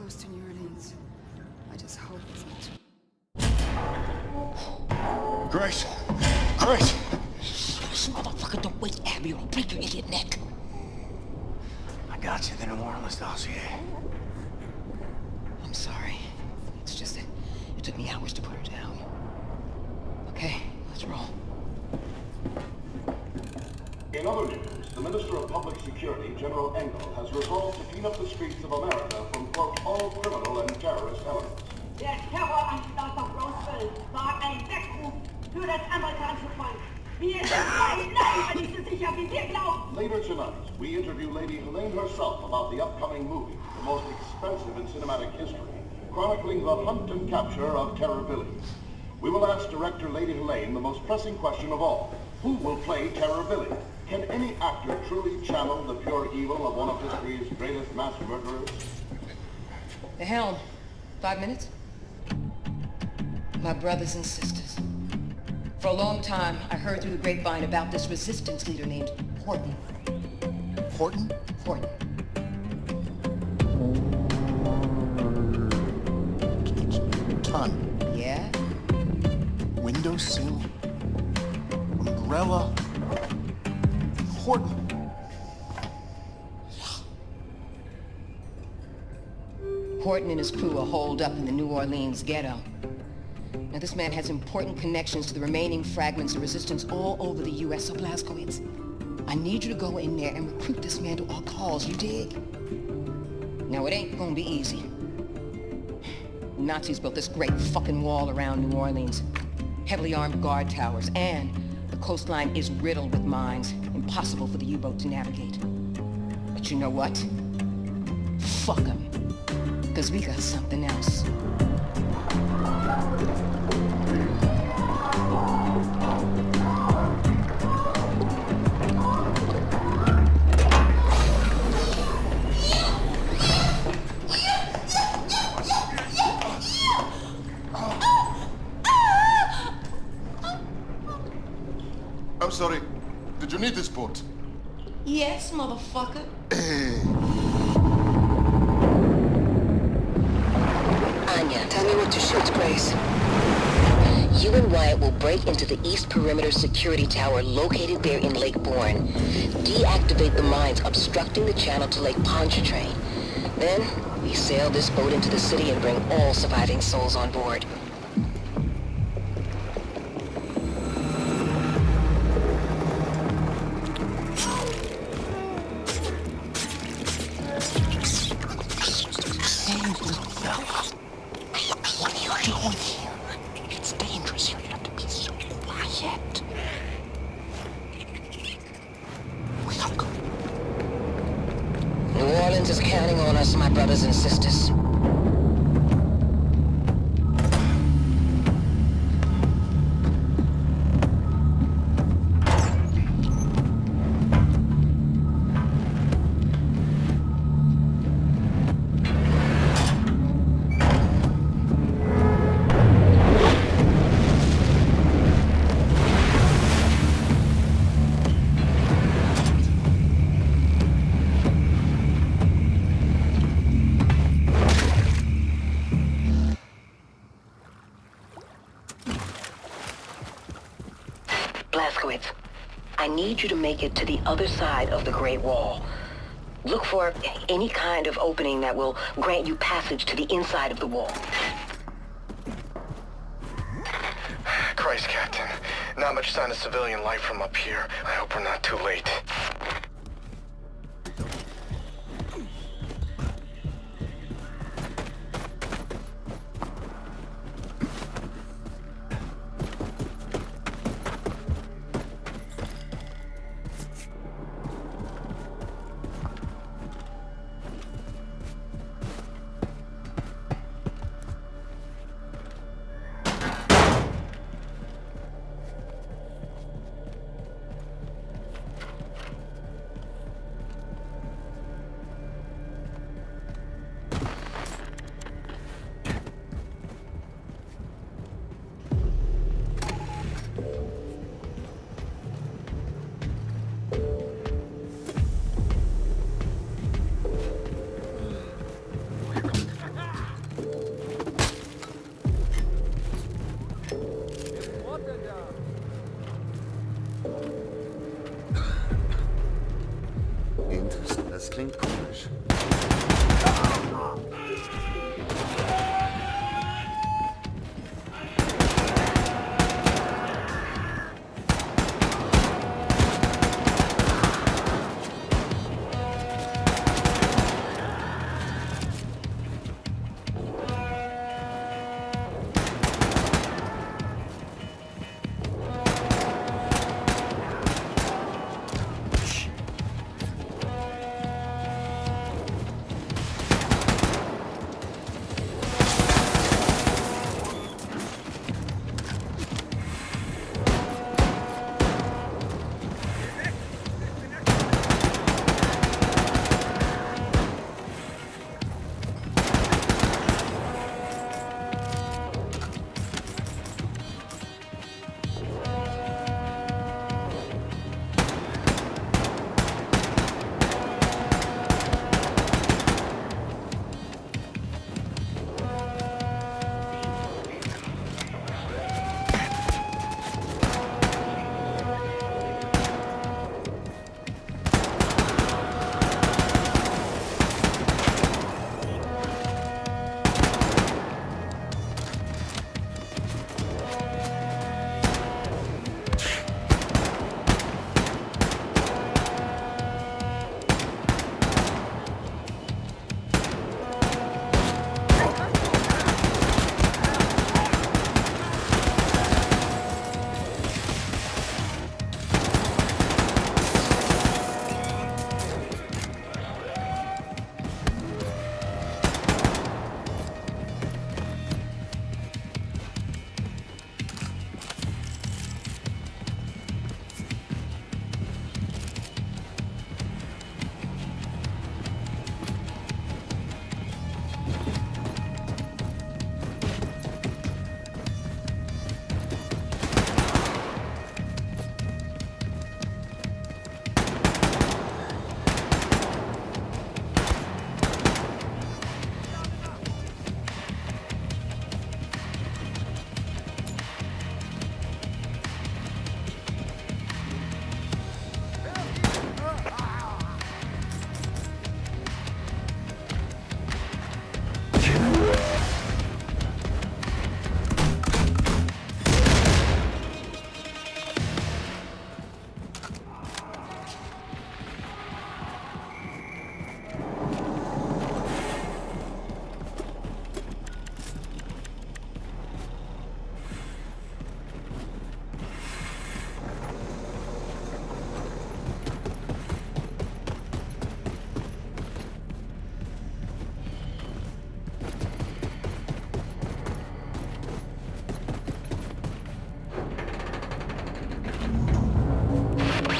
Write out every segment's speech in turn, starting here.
goes to New Orleans. I just hope it's not too... Grace! Grace! This motherfucker, don't wait, Abby, or I'll break your idiot neck. I got you, the New Orleans dossier. I'm sorry. It's just that it took me hours to put her down. Okay, let's roll. In other news, the Minister of Public Security, General Engel, has resolved to clean up the streets of America from, quote, all criminal and terrorist elements. Der Terroranschlag auf Roswell war ein Weckruf für das amerikanische Volk. Wir sind leider nicht so sicher, wie wir glauben. Later tonight, we interview Lady Helene herself about the upcoming movie, the most expensive in cinematic history, chronicling the hunt and capture of terror villains. We will ask director Lady Helene the most pressing question of all. Who will play Terror Billy? Can any actor truly channel the pure evil of one of history's greatest mass murderers? The helm. 5 minutes? My brothers and sisters. For a long time, I heard through the grapevine about this resistance leader named Horton. Horton? Horton. Ton. Yeah? Windowsill. Umbrella. Horton. Horton and his crew are holed up in the New Orleans ghetto. Now, this man has important connections to the remaining fragments of resistance all over the U.S. So, Blazkowicz, I need you to go in there and recruit this man to our cause, you dig? Now, it ain't gonna be easy. The Nazis built this great fucking wall around New Orleans. Heavily armed guard towers, and the coastline is riddled with mines. Impossible for the U-boat to navigate. But you know what? Fuck them. Because we got something else. I'm sorry. Did you need this boat? Yes, motherfucker. Anya, tell me what to shoot, Grace. You and Wyatt will break into the East Perimeter Security Tower located there in Lake Bourne. Deactivate the mines obstructing the channel to Lake Pontchartrain. Then, we sail this boat into the city and bring all surviving souls on board. Is counting on us, my brothers and sisters. Blazkowicz, I need you to make it to the other side of the Great Wall. Look for any kind of opening that will grant you passage to the inside of the wall. Christ, Captain. Not much sign of civilian life from up here. I hope we're not too late. Interessant, das klingt komisch.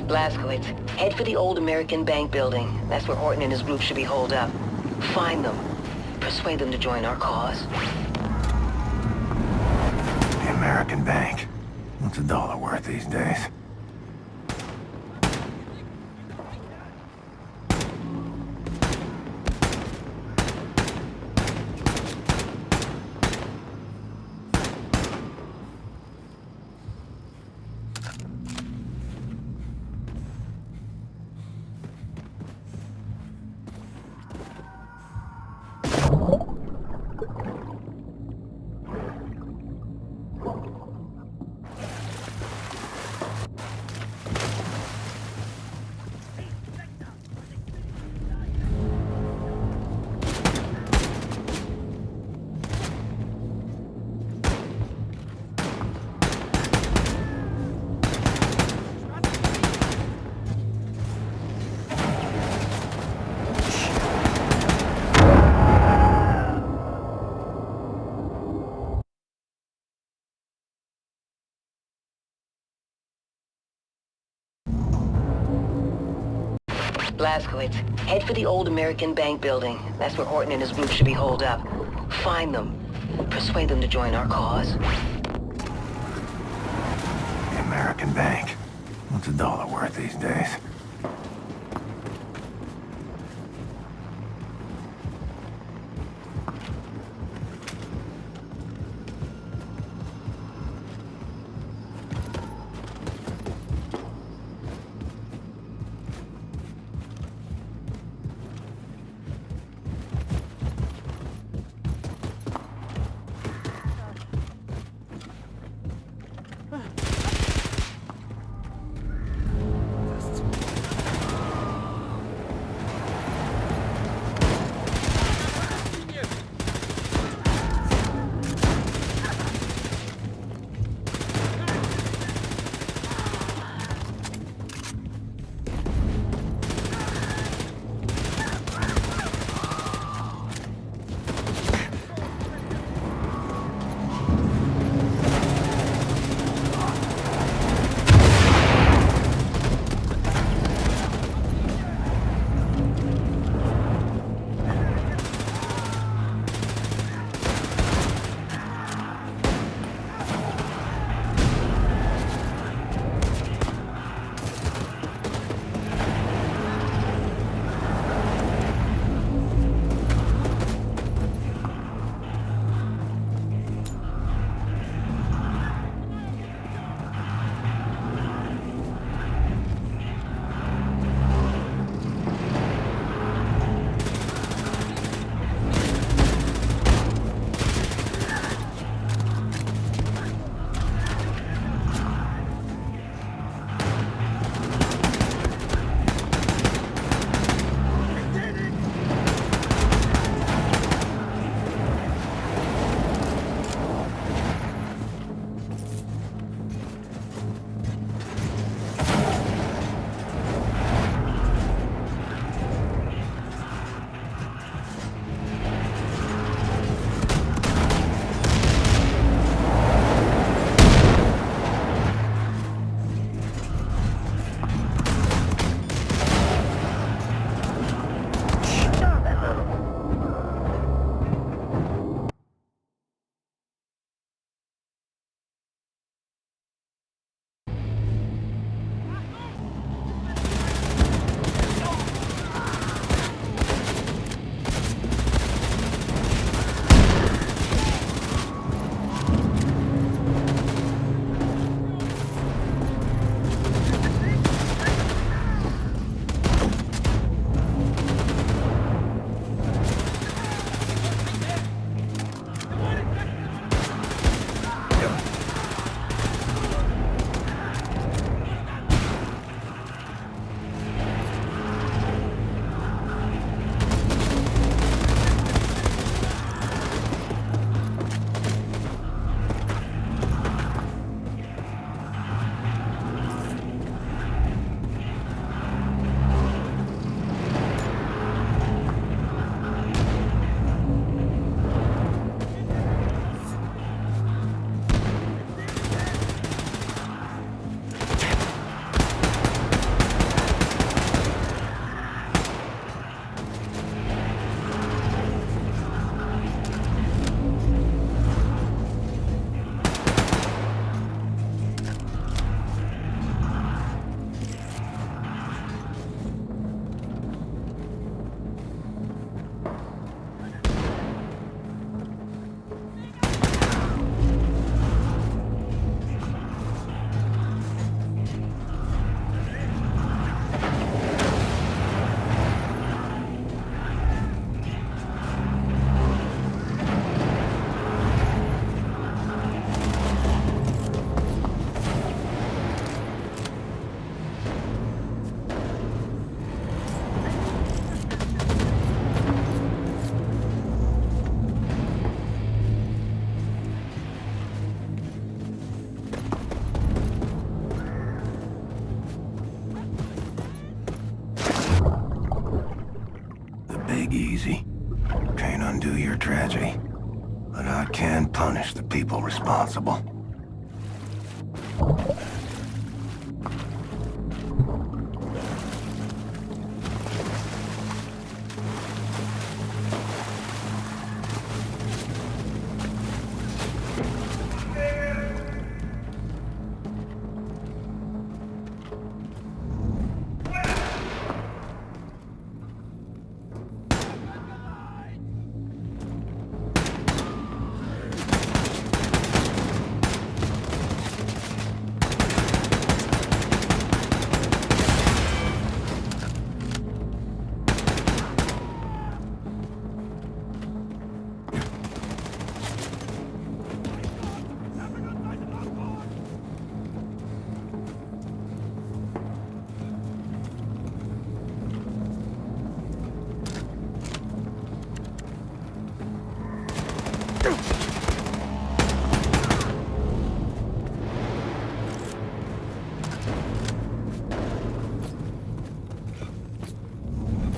Blazkowicz, head for the old American Bank building. That's where Horton and his group should be holed up. Find them. Persuade them to join our cause. The American Bank. What's a dollar worth these days? Blazkowicz, head for the old American Bank building. That's where Horton and his group should be holed up. Find them. Persuade them to join our cause. The American Bank. What's a dollar worth these days? sheer tragedy. But I can punish the people responsible.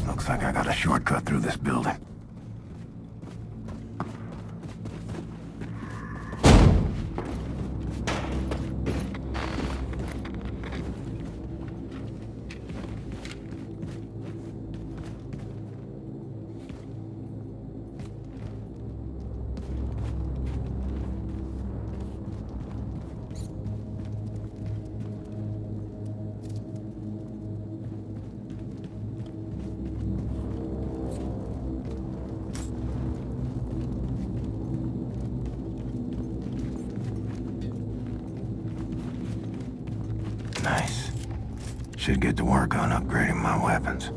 Looks like I got a shortcut through this building. Nice. Should get to work on upgrading my weapons.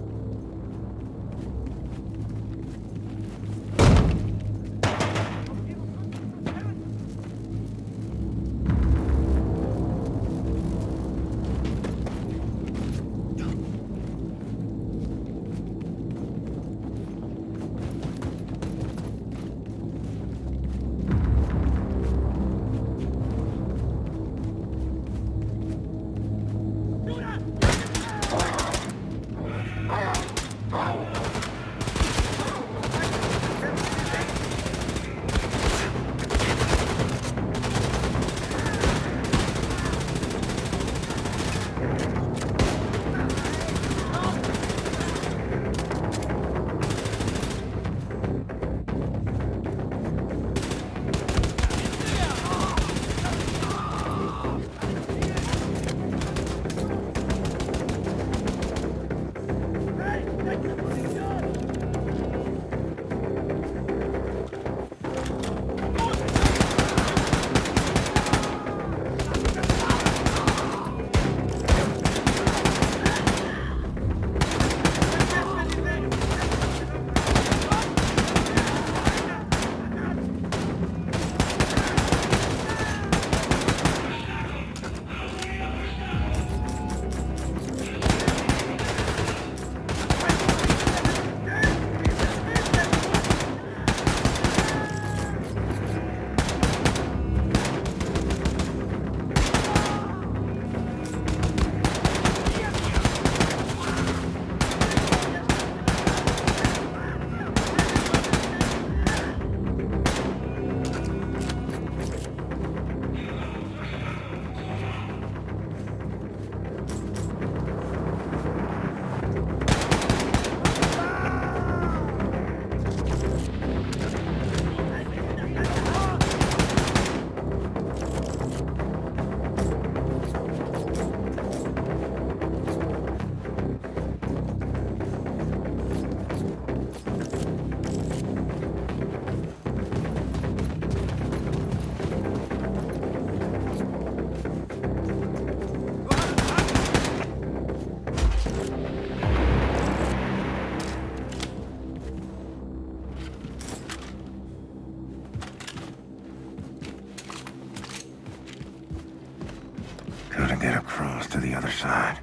Gotta get across to the other side.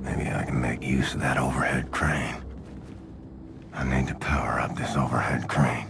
Maybe I can make use of that overhead crane. I need to power up this overhead crane.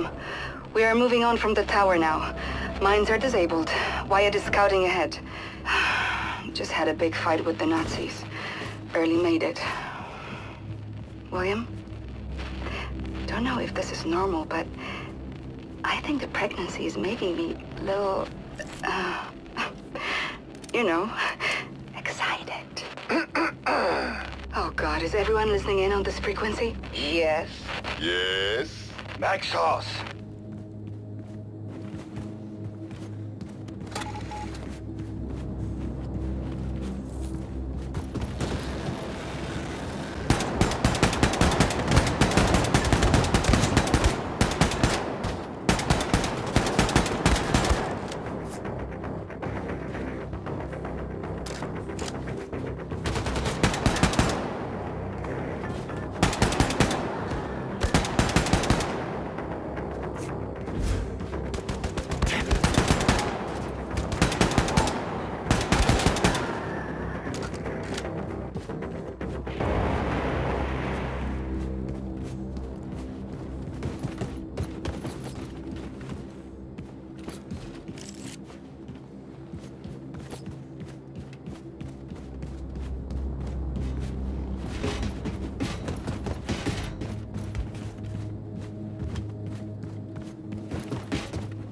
William. We are moving on from the tower now. Mines are disabled. Wyatt is scouting ahead. Just had a big fight with the Nazis. Barely made it. William? Don't know if this is normal, but I think the pregnancy is making me a little, you know, excited. Oh God, is everyone listening in on this frequency? Yes. Yes? Maxos!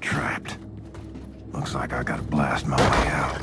Trapped. Looks like I gotta blast my way out.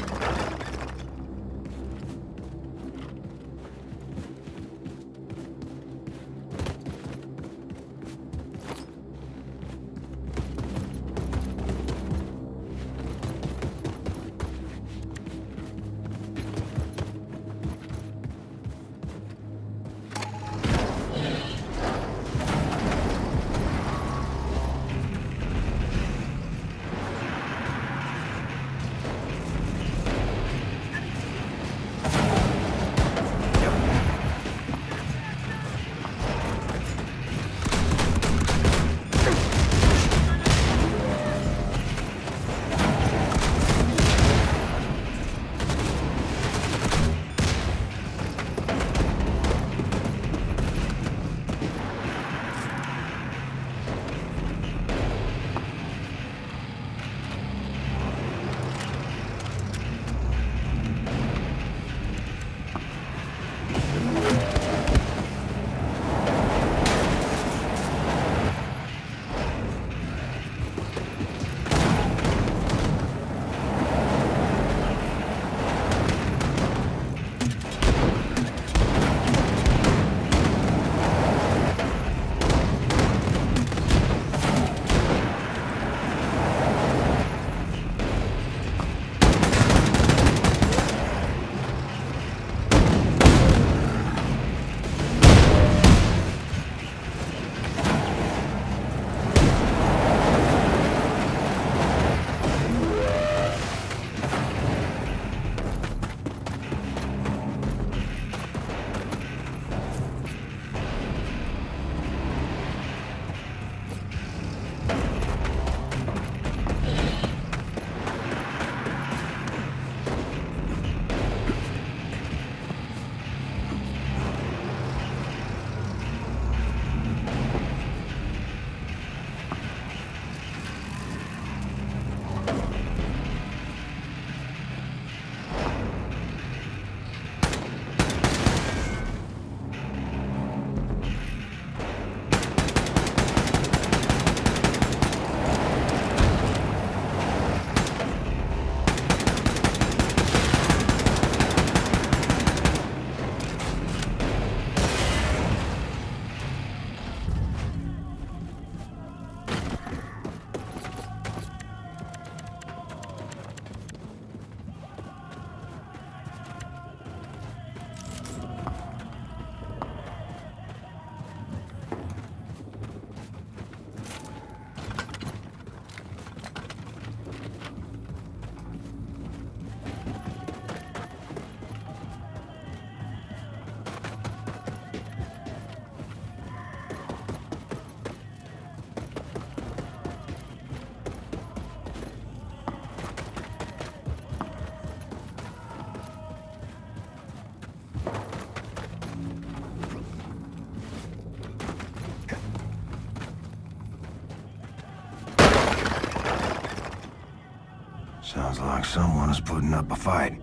Sounds like someone is putting up a fight.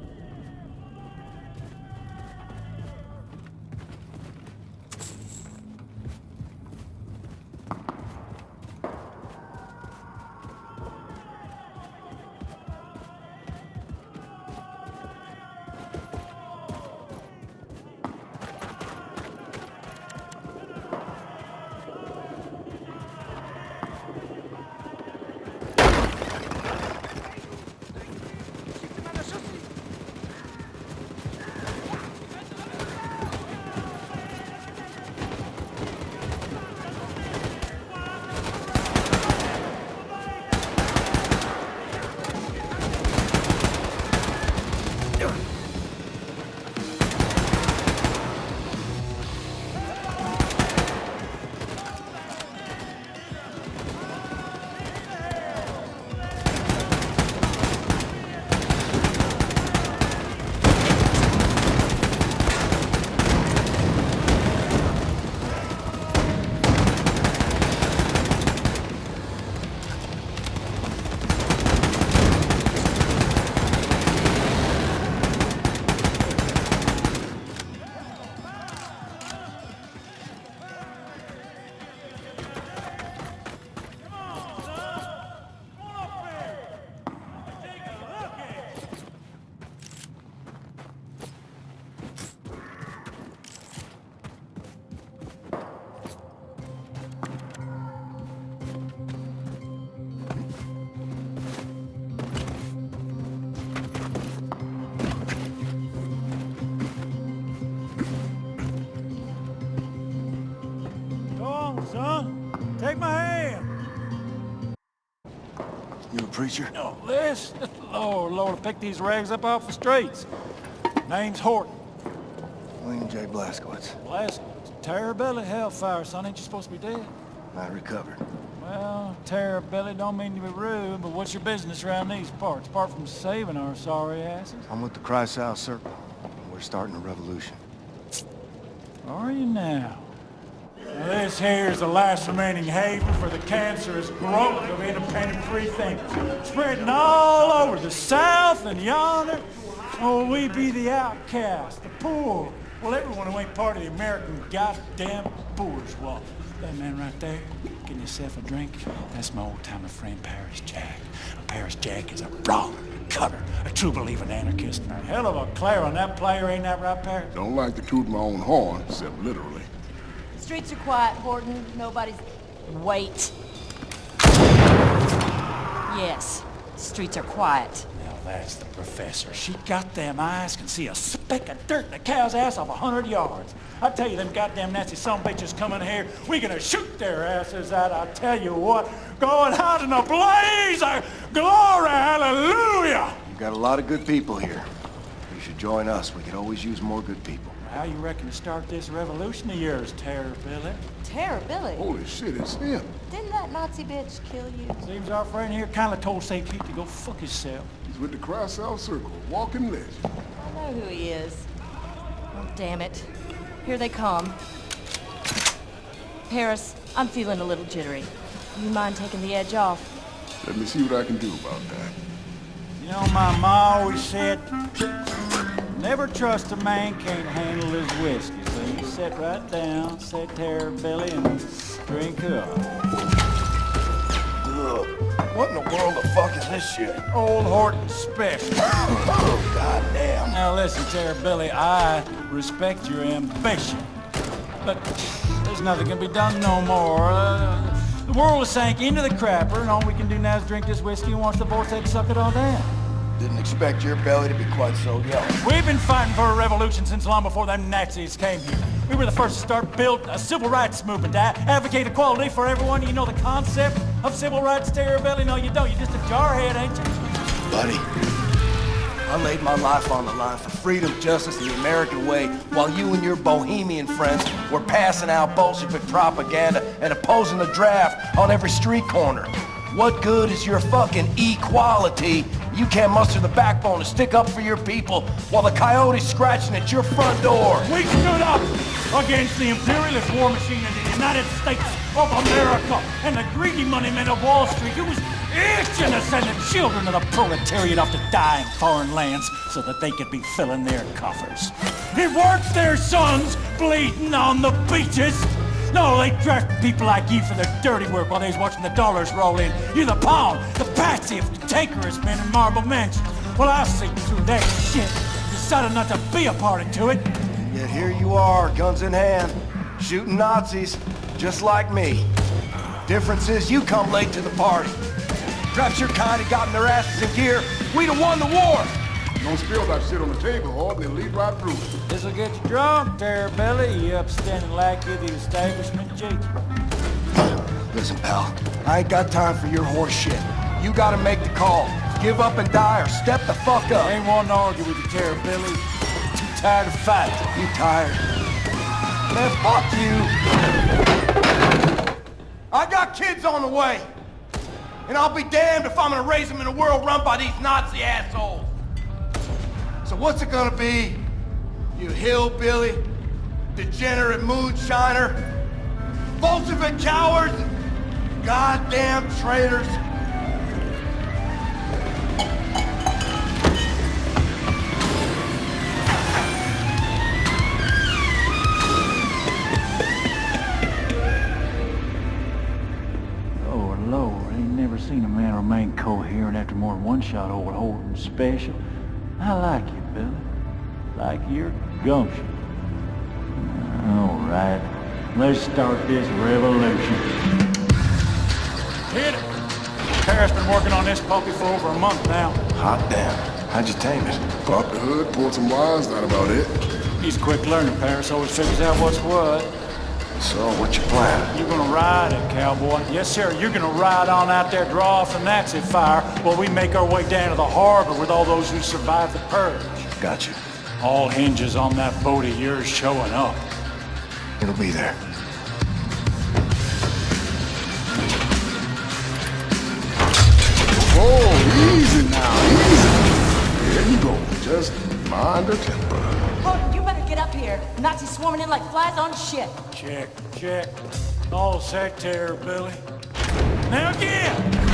Son, take my hand. You a preacher? No, this? Lord, pick these rags up off the streets. Name's Horton. William J. Blazkowicz. Blazkowicz. Terror-belly, hellfire, son. Ain't you supposed to be dead? I recovered. Well, terror-belly don't mean to be rude, but what's your business around these parts, apart from saving our sorry asses? I'm with the Christ-House Circle. We're starting a revolution. Are you now? Now, this here's the last remaining haven for the cancerous growth of independent free thinkers, spreading all over the South and yonder. Oh, we be the outcast, the poor. Well, everyone who ain't part of the American goddamn bourgeois. That man right there, getting yourself a drink, that's my old-timer friend Paris Jack. Paris Jack is a raw cutter, a true believing anarchist, and a hell of a clarinet that player, ain't that right, Paris? Don't like to toot my own horn, except literally. Streets are quiet, Horton. Nobody's... Wait. Yes, streets are quiet. Now that's the professor. She got them eyes, can see a speck of dirt in a cow's ass off 100 yards. I tell you, them goddamn nasty son bitches coming here, we gonna shoot their asses out, I tell you what, going out in a blaze of glory, hallelujah! We've got a lot of good people here. You should join us. We could always use more good people. How you reckon to start this revolution of yours, Terror-Billy? Terror-Billy? Holy shit, it's him. Didn't that Nazi bitch kill you? Seems our friend here kinda told St. Pete to go fuck himself. He's with the Christ-House Circle, walking legend. I know who he is. Oh, damn it. Here they come. Paris, I'm feeling a little jittery. You mind taking the edge off? Let me see what I can do about that. You know, my ma always said, never trust a man can't handle his whiskey. So you sit right down, say Terror-Billy, and drink up. Ugh. What in the world the fuck is this shit? Old Horton special. Oh, goddamn. Now listen, Terror-Billy, I respect your ambition, but there's nothing can be done no more. The world has sank into the crapper, and all we can do now is drink this whiskey and watch the vortex suck it all down. Didn't expect your belly to be quite so yellow. We've been fighting for a revolution since long before them Nazis came here. We were the first to start build a civil rights movement to advocate equality for everyone. You know the concept of civil rights, Terror-Billy? No, you don't. You're just a jarhead, ain't you? Buddy, I laid my life on the line for freedom, justice, and the American way, while you and your bohemian friends were passing out Bolshevik propaganda and opposing the draft on every street corner. What good is your fucking equality? You can't muster the backbone to stick up for your people while the coyote's scratching at your front door. We stood up against the imperialist war machine and the United States of America and the greedy money men of Wall Street who was itching to send the children of the proletariat off to die in foreign lands so that they could be filling their coffers. It weren't their sons bleeding on the beaches. No, they draft people like you for their dirty work while they was watching the dollars roll in. You're the pawn, the patsy of cantankerous men in Marble Mansion. Well, I'll see through that shit. Decided not to be a party to it. And yet here you are, guns in hand, shooting Nazis, just like me. Difference is you come late to the party. Perhaps your kind had gotten their asses in gear, we'd have won the war. Don't spill that shit on the table, Horde, they'll lead right through. This'll get you drunk, Terrabelly, you upstanding lackey of the establishment, Jake. Listen, pal, I ain't got time for your horse shit. You gotta make the call. Give up and die or step the fuck up. I ain't wanting to argue with you, Terrabelly. Too tired to fight. You tired? Man, fuck you. I got kids on the way. And I'll be damned if I'm gonna raise them in a world run by these Nazi assholes. So what's it gonna be? You hillbilly, degenerate moonshiner, Bolshevik cowards, goddamn traitors. Lord, ain't never seen a man remain coherent after more than one shot over Holden special. I like you, Billy. Like your gumption. All right, let's start this revolution. Hit it! Paris been working on this puppy for over a month now. Hot damn. How'd you tame it? Pop the hood, pull some wires, not about it. He's a quick learner, Paris. Always figures out what's what. So, what's your plan? You're gonna ride it, cowboy. Yes, sir. You're gonna ride on out there, draw off the Nazi fire, while we make our way down to the harbor with all those who survived the purge. Got you. All hinges on that boat of yours showing up. It'll be there. Oh, easy now, easy. There you go. Just mind the temper. Look, you better get up here. Nazis swarming in like flies on shit. Check, check. All set, Terrabelly. Now again!